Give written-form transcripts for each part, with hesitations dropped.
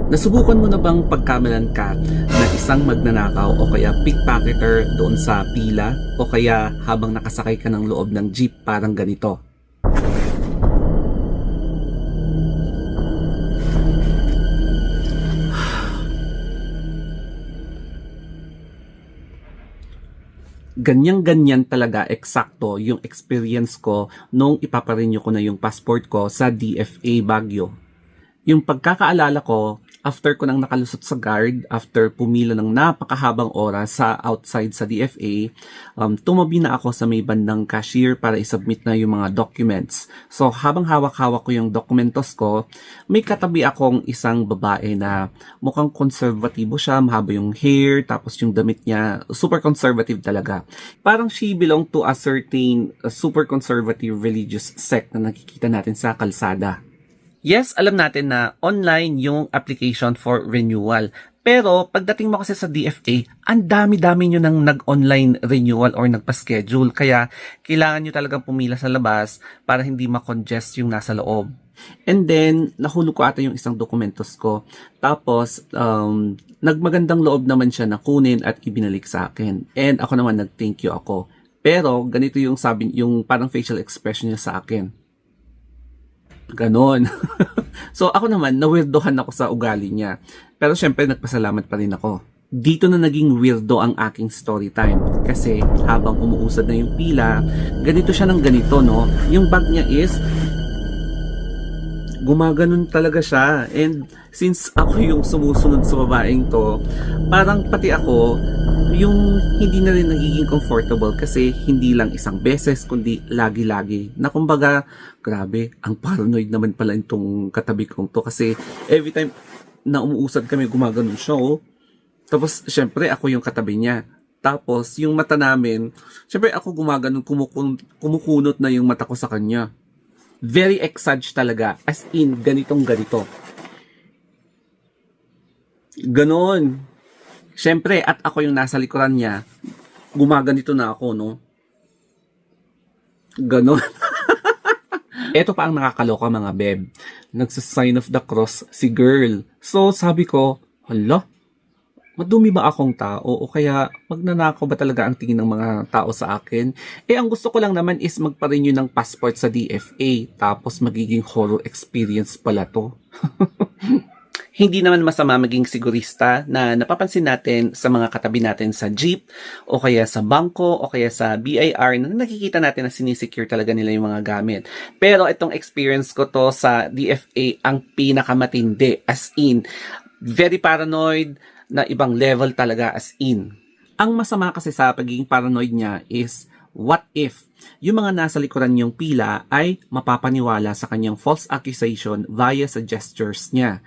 Nasubukan mo na bang pagkamalan ka na isang magnanakaw o kaya pickpocketer doon sa pila o kaya habang nakasakay ka ng loob ng jeep parang ganito? Ganyan-ganyan talaga eksakto yung experience ko nung ipaparenew ko na yung passport ko sa DFA Baguio. Yung pagkakaalala ko, after ko nang nakalusot sa guard, after pumila ng napakahabang oras sa outside sa DFA, tumabi na ako sa may bandang cashier para isubmit na yung mga documents. So habang hawak-hawak ko yung dokumentos ko, may katabi akong isang babae na mukhang konservatibo siya, mahaba yung hair, tapos yung damit niya, super conservative talaga. Parang she belong to a certain super conservative religious sect na nakikita natin sa kalsada. Yes, alam natin na online yung application for renewal. Pero pagdating mo kasi sa DFA, ang dami-dami nyo nang nag-online renewal or nagpa-schedule. Kaya kailangan nyo talagang pumila sa labas para hindi ma-congest yung nasa loob. And then, nahulog ko ata yung isang dokumentos ko. Tapos, nagmagandang loob naman siya na kunin at ibinalik sa akin. And ako naman nag-thank you ako. Pero ganito yung sabi, yung parang facial expression niya sa akin. Ganon. So ako naman, nawirdohan ako sa ugali niya. Pero syempre, nagpasalamat pa rin ako. Dito na naging weirdo ang aking story time. Kasi habang umuusad na yung pila, ganito siya ng ganito, no? Yung bag niya is gumaganon talaga siya. And since ako yung sumusunod sa babaeng to, parang pati ako, yung hindi na rin nagiging comfortable kasi hindi lang isang beses kundi lagi-lagi na kumbaga grabe, ang paranoid naman pala itong katabi kong to kasi every time na umuusad kami gumaganon siya, oh. Tapos syempre ako yung katabi niya, tapos yung mata namin syempre ako gumaganon, kumukunot na yung mata ko sa kanya. Very exage talaga, as in ganitong ganito ganon. Siyempre, at ako yung nasa likuran niya, gumaganito na ako, no? Ganon. Ito pa ang nakakaloka, mga beb. Nagsa-sign of the cross si girl. So, sabi ko, hala, madumi ba akong tao? O kaya, magnanakaw ba talaga ang tingin ng mga tao sa akin? Eh, ang gusto ko lang naman is magpa-renew ng passport sa DFA. Tapos, magiging horror experience pala to. Hindi naman masama maging sigurista na napapansin natin sa mga katabi natin sa jeep o kaya sa bangko o kaya sa BIR na nakikita natin na sinisecure talaga nila yung mga gamit. Pero itong experience ko to sa DFA ang pinakamatindi, as in very paranoid na ibang level talaga, as in. Ang masama kasi sa pagiging paranoid niya is what if yung mga nasa likuran niyong pila ay mapapaniwala sa kanyang false accusation via sa gestures niya.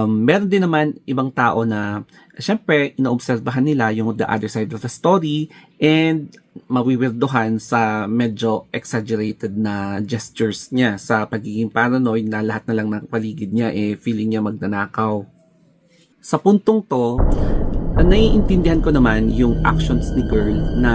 Meron din naman ibang tao na syempre inoobserbahan nila yung the other side of the story and mawiwirdohan sa medyo exaggerated na gestures niya sa pagiging paranoid na lahat na lang ng paligid niya feeling niya magnanakaw. Sa puntong to, naiintindihan ko naman yung actions ni girl na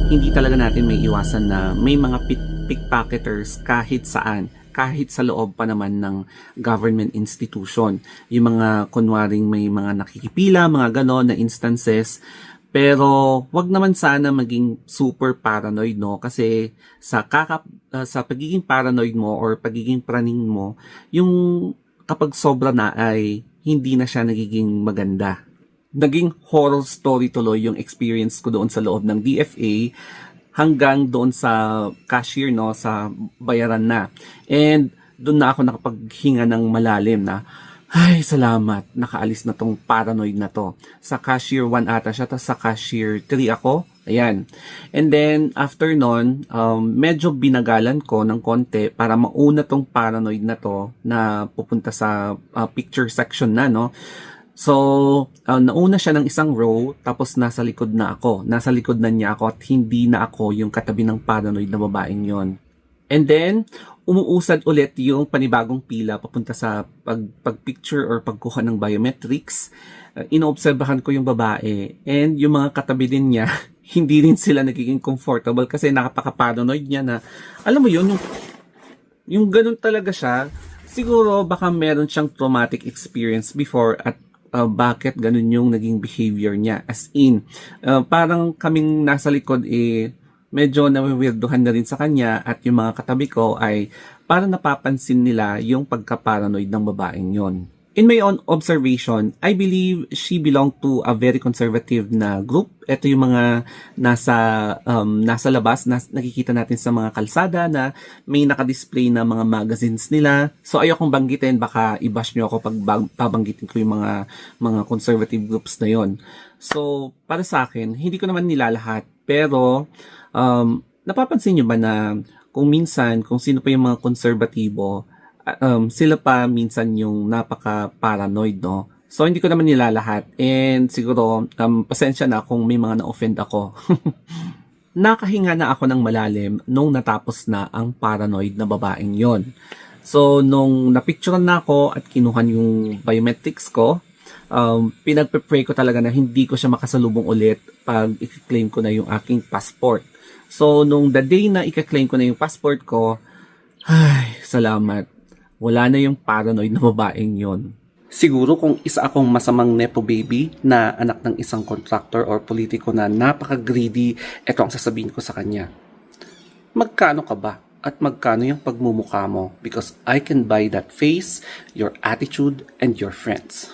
hindi talaga natin may iwasan na may mga pickpocketers kahit saan, kahit sa loob pa naman ng government institution. Yung mga kunwaring may mga nakikipila, mga ganon na instances. Pero wag naman sana maging super paranoid, no? Kasi sa pagiging paranoid mo or pagiging praning mo, yung kapag sobra na ay hindi na siya nagiging maganda. Naging horror story tuloy yung experience ko doon sa loob ng DFA hanggang doon sa cashier, no, sa bayaran na. And doon na ako nakapaghinga ng malalim na, ay salamat, nakaalis na tong paranoid na to. Sa cashier 1 ata siya, tapos sa cashier 3 ako. Ayan. And then, after nun, medyo binagalan ko ng konti para mauna tong paranoid na to na pupunta sa picture section na, no. So, nauna siya ng isang row, tapos nasa likod na ako. Nasa likod na niya ako at hindi na ako yung katabi ng paranoid na babaeng yon. And then, umuusad ulit yung panibagong pila papunta sa pagpicture or pagkuha ng biometrics. Inoobserbahan ko yung babae and yung mga katabi din niya, hindi rin sila nagiging comfortable kasi nakapaka-paranoid niya na, alam mo yun, yung ganun talaga siya. Siguro baka meron siyang traumatic experience before at bakit ganun yung naging behavior niya. As in, parang kaming nasa likod medyo nawiwirduhan na rin sa kanya at yung mga katabi ko ay parang napapansin nila yung pagka-paranoid ng babaeng yon. In my own observation, I believe she belonged to a very conservative na group. Ito yung mga nasa labas, nakikita natin sa mga kalsada na may nakadisplay na mga magazines nila. So ayokong banggitin, baka i-bash nyo ako pag pabanggitin ko yung mga conservative groups na yon. So para sa akin, hindi ko naman nilalahat. Pero napapansin nyo ba na kung minsan, kung sino pa yung mga konserbatibo, sila pa minsan yung napaka-paranoid, no? So, hindi ko naman nilalahat. And siguro, pasensya na kung may mga na-offend ako. Nakahinga na ako ng malalim nung natapos na ang paranoid na babaeng yon. So, nung napicturean na ako at kinuhan yung biometrics ko, pinagpe-pray ko talaga na hindi ko siya makasalubong ulit pag i-claim ko na yung aking passport. So, nung the day na i-claim ko na yung passport ko, ay, salamat. Wala na yung paranoid na babaeng yon. Siguro kung isa akong masamang nepo baby na anak ng isang contractor or politiko na napaka-greedy, eto ang sasabihin ko sa kanya. Magkano ka ba? At magkano yung pagmumukha mo? Because I can buy that face, your attitude, and your friends.